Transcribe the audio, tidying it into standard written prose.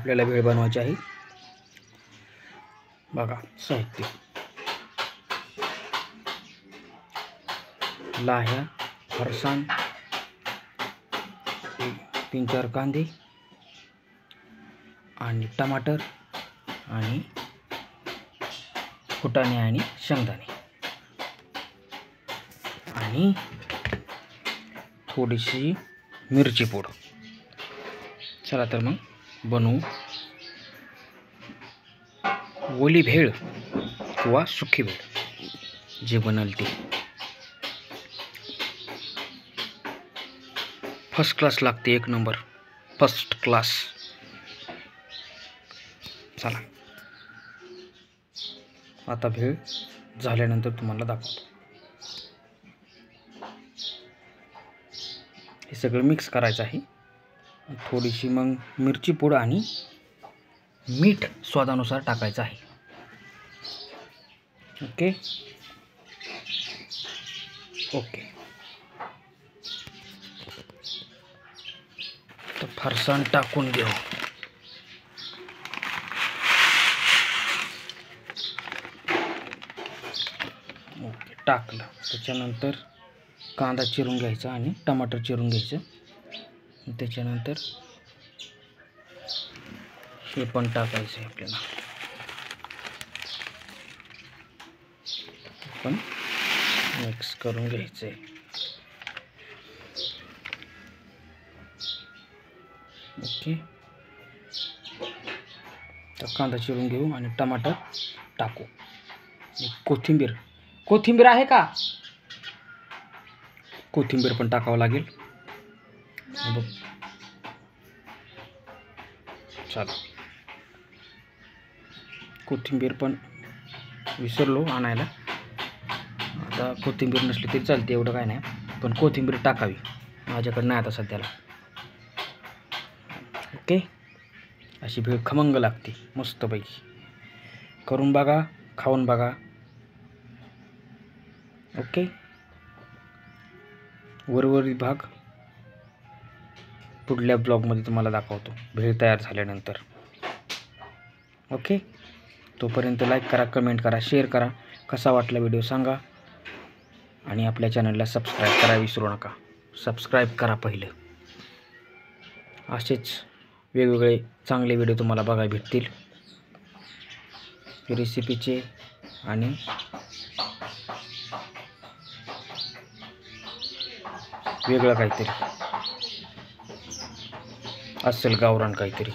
आपल्याला भेळ बनवायची आहे। बघा साहित्य, लाह्या, फरसाण, 3-4 कांदे आणि टमाटर आणि फुटाणे आणि शेंगदाणे आणि थोडीशी मिरची पूड। चला तर मग बनवू ओली भेळ किंवा सुकी भेळ, जे बनल ते फर्स्ट क्लास लागते, 1 नंबर फर्स्ट क्लास। चला आता भेळ झाल्यानंतर तुम्हाला दाखवतो। हे सगळं मिक्स करायचं आहे। थोडीशी मग मिरची पूड आणि मीठ स्वादानुसार टाकायचं आहे। Okay okay. तर फरसाण टाकून घेऊ। ओके टाकलं, त्याच्यानंतर कांदा चिरून घ्यायचा आणि टमाटर चिरून घ्यायचं। त्याच्यानंतर हे पण टाकायचं आहे आपल्याला, पण मिक्स करून घ्यायचं आहे। ओके, तर कांदा चिरून घेऊ आणि टमाटर टाकू। कोथिंबीर आहे का? कोथिंबीर पण टाकावं लागेल। चला, कोथिंबीर पण विसरलो आणायला। आता कोथिंबीर नसली तरी चालते, एवढं काय नाही, पण कोथिंबीर टाकावी, माझ्याकडे नाही आता सध्याला। ओके, अशी भेळ खमंग लागते मस्तपैकी। करून बघा, खाऊन बघा। ओके, वरवरील भाग पुढल्या ब्लॉगमध्ये तुम्हाला दाखवतो भेळ तयार झाल्यानंतर। ओके, तोपर्यंत लाईक करा, कमेंट करा, शेअर करा, कसा वाटला व्हिडिओ सांगा आणि आपल्या चॅनलला सबस्क्राईब करायला विसरू नका। सबस्क्राईब करा पहिलं, असेच वेगवेगळे चांगले व्हिडिओ तुम्हाला बघायला भेटतील, रेसिपीचे आणि वेगळं काहीतरी असेल, गावरान काहीतरी।